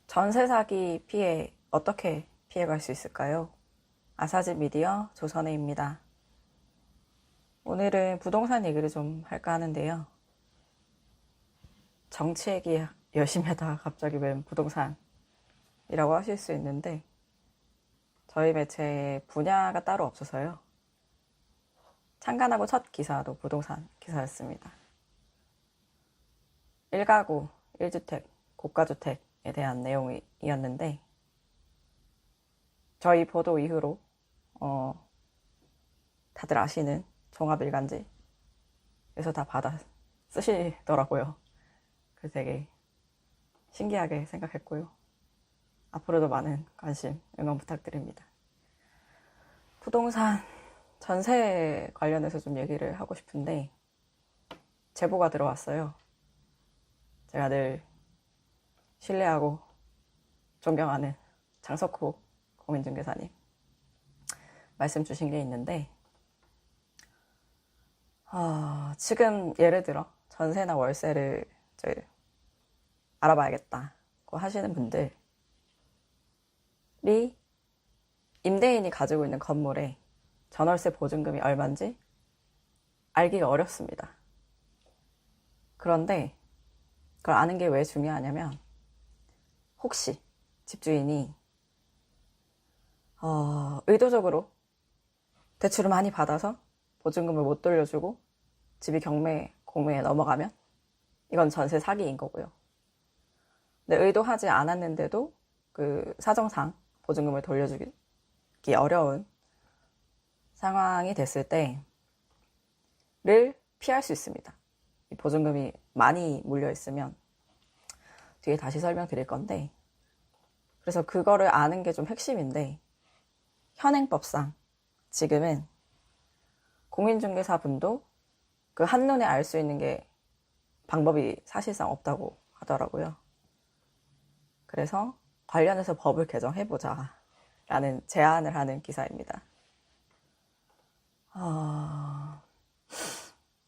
전세 사기 피해 어떻게 피해갈 수 있을까요? 아사집 미디어 조선혜입니다. 오늘은 부동산 얘기를 좀 할까 하는데요. 정치 얘기 열심히 하다가 갑자기 웬 부동산이라고 하실 수 있는데 저희 매체에 분야가 따로 없어서요. 창간하고 첫 기사도 부동산 기사였습니다. 1가구, 1주택, 고가주택에 대한 내용이었는데 저희 보도 이후로 다들 아시는 종합일간지에서 다 받아 쓰시더라고요. 그래서 되게 신기하게 생각했고요. 앞으로도 많은 관심, 응원 부탁드립니다. 부동산, 전세 관련해서 좀 얘기를 하고 싶은데 제보가 들어왔어요. 제가 늘 신뢰하고 존경하는 장석호 공인중개사님 말씀 주신 게 있는데 지금 예를 들어 전세나 월세를 알아봐야겠다고 하시는 분들이 임대인이 가지고 있는 건물에 전월세 보증금이 얼마인지 알기가 어렵습니다. 그런데 그걸 아는 게 왜 중요하냐면 혹시 집주인이 의도적으로 대출을 많이 받아서 보증금을 못 돌려주고 집이 경매, 공매에 넘어가면 이건 전세 사기인 거고요. 근데 의도하지 않았는데도 그 사정상 보증금을 돌려주기 어려운 상황이 됐을 때를 피할 수 있습니다. 이 보증금이 많이 물려 있으면 뒤에 다시 설명드릴 건데 그래서 그거를 아는 게 좀 핵심인데 현행법상 지금은 공인중개사분도 그 한눈에 알 수 있는 게 방법이 사실상 없다고 하더라고요. 그래서 관련해서 법을 개정해보자 라는 제안을 하는 기사입니다.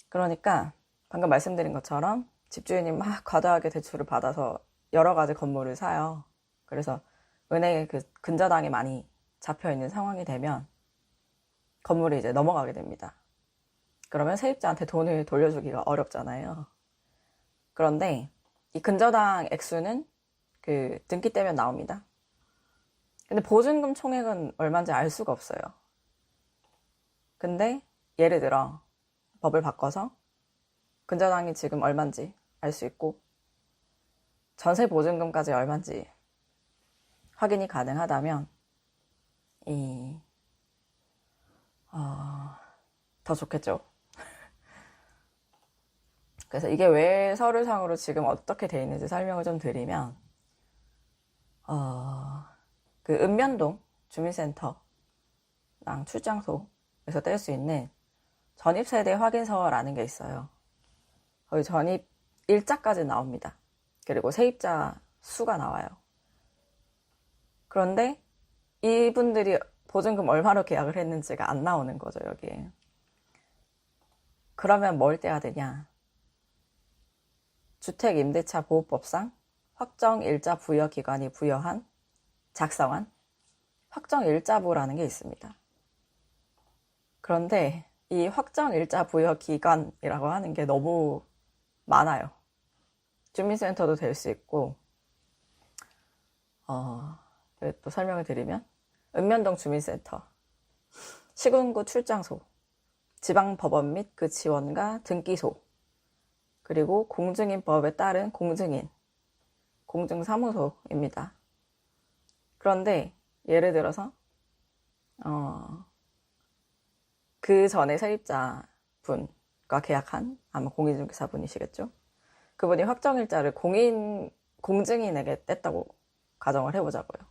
그러니까 방금 말씀드린 것처럼 집주인이 막 과다하게 대출을 받아서 여러 가지 건물을 사요. 그래서 은행에 그 근저당이 많이 잡혀있는 상황이 되면 건물이 이제 넘어가게 됩니다. 그러면 세입자한테 돈을 돌려주기가 어렵잖아요. 그런데 이 근저당 액수는 그 등기 떼면 나옵니다. 근데 보증금 총액은 얼마인지 알 수가 없어요. 근데 예를 들어 법을 바꿔서 근저당이 지금 얼마인지 알 수 있고 전세 보증금까지 얼마인지 확인이 가능하다면 더 좋겠죠. 그래서 이게 왜 서류상으로 지금 어떻게 돼 있는지 설명을 좀 드리면 그 읍면동 주민센터랑 출장소에서 뗄 수 있는 전입세대 확인서라는 게 있어요. 거기 전입 일자까지 나옵니다. 그리고 세입자 수가 나와요. 그런데 이분들이 보증금 얼마로 계약을 했는지가 안 나오는 거죠, 여기에. 그러면 뭘 떼야 되냐? 주택임대차보호법상 확정일자 부여기관이 작성한 확정일자부라는 게 있습니다. 그런데 이 확정일자 부여기관이라고 하는 게 너무 많아요. 주민센터도 될 수 있고 또 설명을 드리면 읍면동 주민센터, 시군구 출장소, 지방법원 및 그 지원과 등기소, 그리고 공증인법에 따른 공증인, 공증사무소입니다. 그런데 예를 들어서 그 전에 세입자분과 계약한 아마 공인중개사분이시겠죠. 그분이 확정일자를 공증인에게 뗐다고 가정을 해보자고요.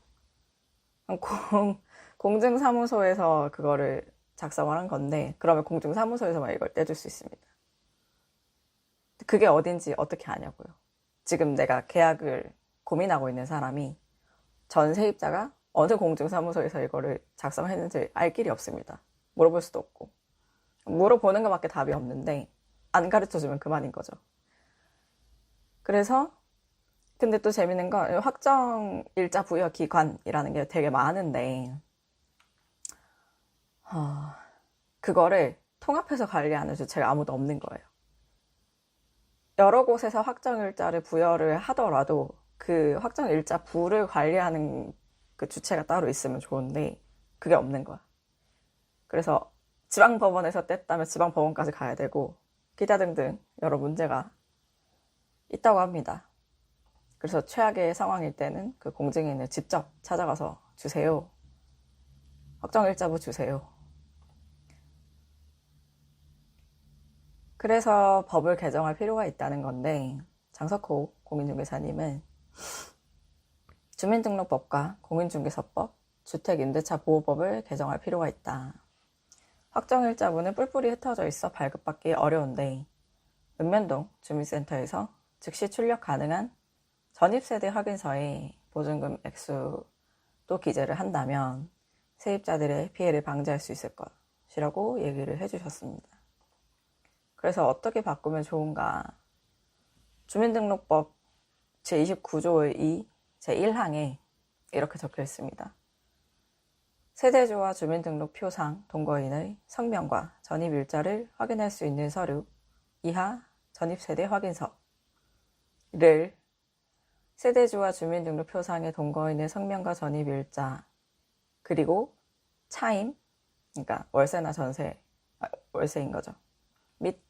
공증사무소에서 그거를 작성을 한 건데 그러면 공증사무소에서만 이걸 떼줄 수 있습니다. 그게 어딘지 어떻게 아냐고요. 지금 내가 계약을 고민하고 있는 사람이 전 세입자가 어느 공증사무소에서 이거를 작성했는지 알 길이 없습니다. 물어볼 수도 없고 물어보는 것밖에 답이 없는데 안 가르쳐주면 그만인 거죠. 그래서 근데 또 재밌는 건 확정 일자 부여 기관이라는 게 되게 많은데 그거를 통합해서 관리하는 주체가 아무도 없는 거예요. 여러 곳에서 확정 일자를 부여를 하더라도 그 확정 일자 부를 관리하는 그 주체가 따로 있으면 좋은데 그게 없는 거야. 그래서 지방법원에서 뗐다면 지방법원까지 가야 되고 기타 등등 여러 문제가 있다고 합니다. 그래서 최악의 상황일 때는 그 공증인을 직접 찾아가서 주세요. 확정일자부 주세요. 그래서 법을 개정할 필요가 있다는 건데 장석호 공인중개사님은 주민등록법과 공인중개사법, 주택임대차보호법을 개정할 필요가 있다. 확정일자부는 뿔뿔이 흩어져 있어 발급받기 어려운데 읍면동 주민센터에서 즉시 출력 가능한 전입세대 확인서에 보증금 액수도 기재를 한다면 세입자들의 피해를 방지할 수 있을 것이라고 얘기를 해주셨습니다. 그래서 어떻게 바꾸면 좋은가? 주민등록법 제29조의 2, 제1항에 이렇게 적혀 있습니다. 세대주와 주민등록표상 동거인의 성명과 전입일자를 확인할 수 있는 서류 이하 전입세대 확인서를 세대주와 주민등록표상의 동거인의 성명과 전입일자 그리고 차임, 그러니까 월세나 전세, 월세인 거죠. 및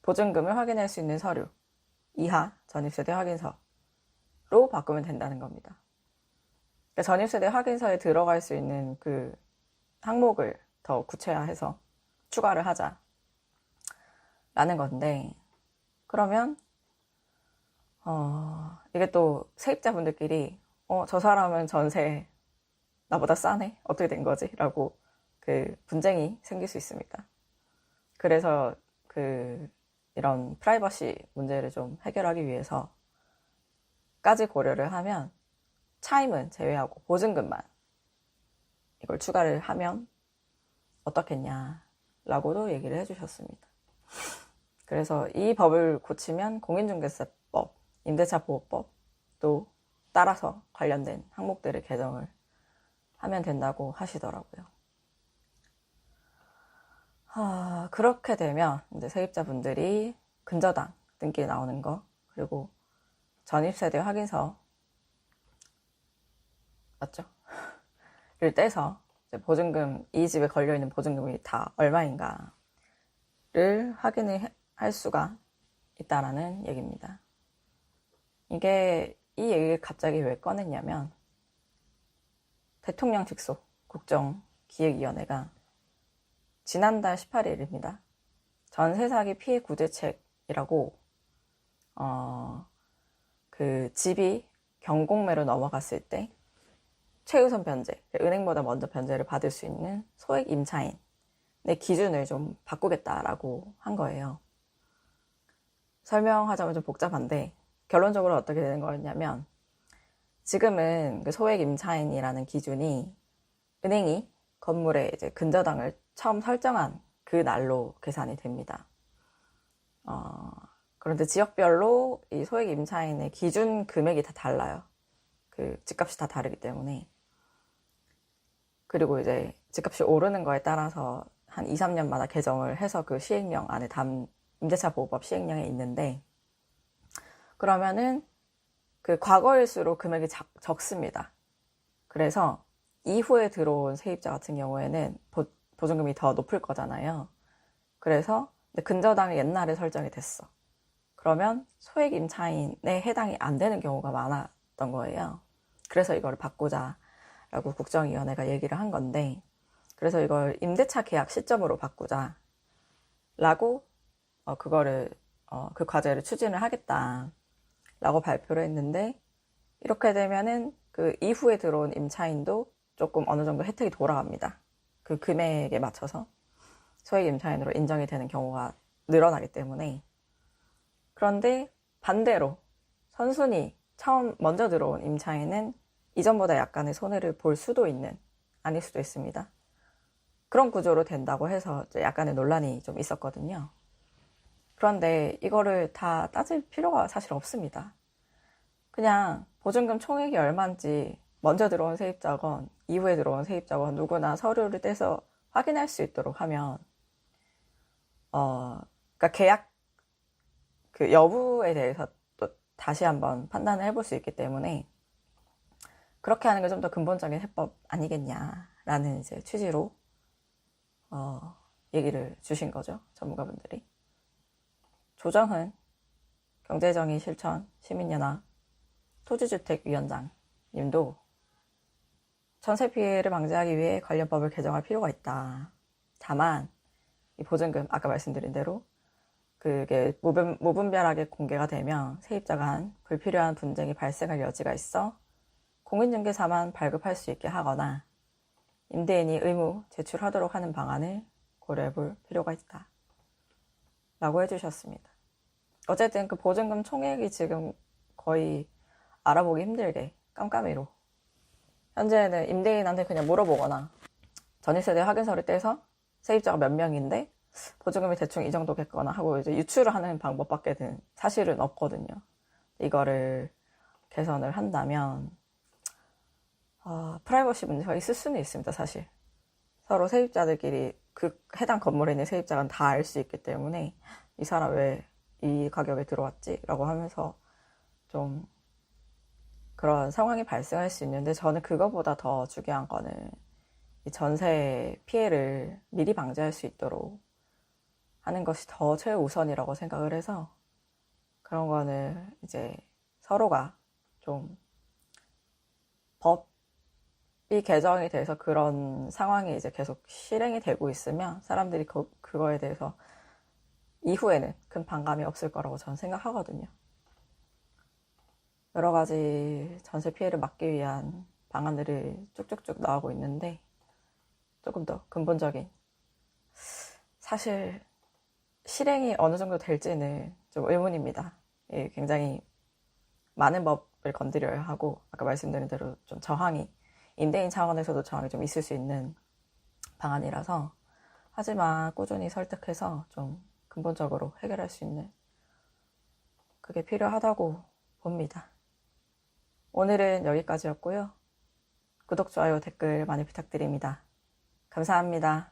보증금을 확인할 수 있는 서류 이하 전입세대 확인서로 바꾸면 된다는 겁니다. 그러니까 전입세대 확인서에 들어갈 수 있는 그 항목을 더 구체화해서 추가를 하자라는 건데 그러면 이게 또 세입자분들끼리 저 사람은 전세 나보다 싸네? 어떻게 된 거지? 라고 그 분쟁이 생길 수 있습니다. 그래서 이런 프라이버시 문제를 좀 해결하기 위해서까지 고려를 하면 차임은 제외하고 보증금만 이걸 추가를 하면 어떻겠냐라고도 얘기를 해주셨습니다. 그래서 이 법을 고치면 공인중개사법, 임대차보호법도 따라서 관련된 항목들을 개정을 하면 된다고 하시더라고요. 그렇게 되면 이제 세입자분들이 근저당 등기 나오는 거 그리고 전입세대 확인서 맞죠? 를 떼서 보증금 이 집에 걸려있는 보증금이 다 얼마인가를 확인을 할 수가 있다라는 얘기입니다. 이 얘기를 갑자기 왜 꺼냈냐면 대통령 직속 국정기획위원회가 지난달 18일입니다. 전세 사기 피해 구제책이라고 그 집이 경공매로 넘어갔을 때 최우선 변제, 은행보다 먼저 변제를 받을 수 있는 소액 임차인의 기준을 좀 바꾸겠다라고 한 거예요. 설명하자면 좀 복잡한데 결론적으로 어떻게 되는 거였냐면 지금은 그 소액 임차인이라는 기준이 은행이 건물의 이제 근저당을 처음 설정한 그 날로 계산이 됩니다. 그런데 지역별로 이 소액 임차인의 기준 금액이 다 달라요. 그 집값이 다 다르기 때문에. 그리고 이제 집값이 오르는 거에 따라서 한 2, 3년마다 개정을 해서 그 시행령 안에 임대차보호법 시행령에 있는데 그러면은 그 과거일수록 금액이 적습니다. 그래서 이후에 들어온 세입자 같은 경우에는 보증금이 더 높을 거잖아요. 그래서 근저당이 옛날에 설정이 됐어. 그러면 소액 임차인에 해당이 안 되는 경우가 많았던 거예요. 그래서 이걸 바꾸자라고 국정위원회가 얘기를 한 건데 그래서 이걸 임대차 계약 시점으로 바꾸자라고 그 과제를 추진을 하겠다라고 발표를 했는데 이렇게 되면은 그 이후에 들어온 임차인도 조금 어느 정도 혜택이 돌아갑니다. 그 금액에 맞춰서 소액 임차인으로 인정이 되는 경우가 늘어나기 때문에. 그런데 반대로 선순위 처음 먼저 들어온 임차인은 이전보다 약간의 손해를 볼 수도 있는, 아닐 수도 있습니다. 그런 구조로 된다고 해서 약간의 논란이 좀 있었거든요. 그런데 이거를 다 따질 필요가 사실 없습니다. 그냥 보증금 총액이 얼마인지 먼저 들어온 세입자건 이후에 들어온 세입자건 누구나 서류를 떼서 확인할 수 있도록 하면 그러니까 계약 그 여부에 대해서 또 다시 한번 판단을 해볼 수 있기 때문에 그렇게 하는 게 좀 더 근본적인 해법 아니겠냐라는 이제 취지로 얘기를 주신 거죠, 전문가분들이. 조정은 경제정의 실천 시민연합 토지주택위원장 님도 전세 피해를 방지하기 위해 관련 법을 개정할 필요가 있다. 다만 이 보증금 아까 말씀드린 대로 그게 무분별하게 공개가 되면 세입자 간 불필요한 분쟁이 발생할 여지가 있어 공인중개사만 발급할 수 있게 하거나 임대인이 의무 제출하도록 하는 방안을 고려해 볼 필요가 있다. 라고 해주셨습니다. 어쨌든 그 보증금 총액이 지금 거의 알아보기 힘들게 깜깜이로 현재는 임대인한테 그냥 물어보거나 전입세대 확인서를 떼서 세입자가 몇 명인데 보증금이 대충 이 정도겠거나 하고 이제 유출을 하는 방법밖에는 사실은 없거든요. 이거를 개선을 한다면 프라이버시 문제가 있을 수는 있습니다. 사실 서로 세입자들끼리 그 해당 건물에 있는 세입자가 다 알 수 있기 때문에 이 사람 왜 이 가격에 들어왔지? 라고 하면서 좀 그런 상황이 발생할 수 있는데 저는 그거보다 더 중요한 거는 이 전세 피해를 미리 방지할 수 있도록 하는 것이 더 최우선이라고 생각을 해서 그런 거는 이제 서로가 좀 법이 개정이 돼서 그런 상황이 이제 계속 실행이 되고 있으면 사람들이 그거에 대해서 이후에는 큰 반감이 없을 거라고 저는 생각하거든요. 여러 가지 전세 피해를 막기 위한 방안들이 쭉쭉쭉 나오고 있는데 조금 더 근본적인 사실 실행이 어느 정도 될지는 좀 의문입니다. 예, 굉장히 많은 법을 건드려야 하고 아까 말씀드린 대로 좀 저항이 임대인 차원에서도 저항이 좀 있을 수 있는 방안이라서 하지만 꾸준히 설득해서 좀 근본적으로 해결할 수 있는 그게 필요하다고 봅니다. 오늘은 여기까지였고요. 구독, 좋아요, 댓글 많이 부탁드립니다. 감사합니다.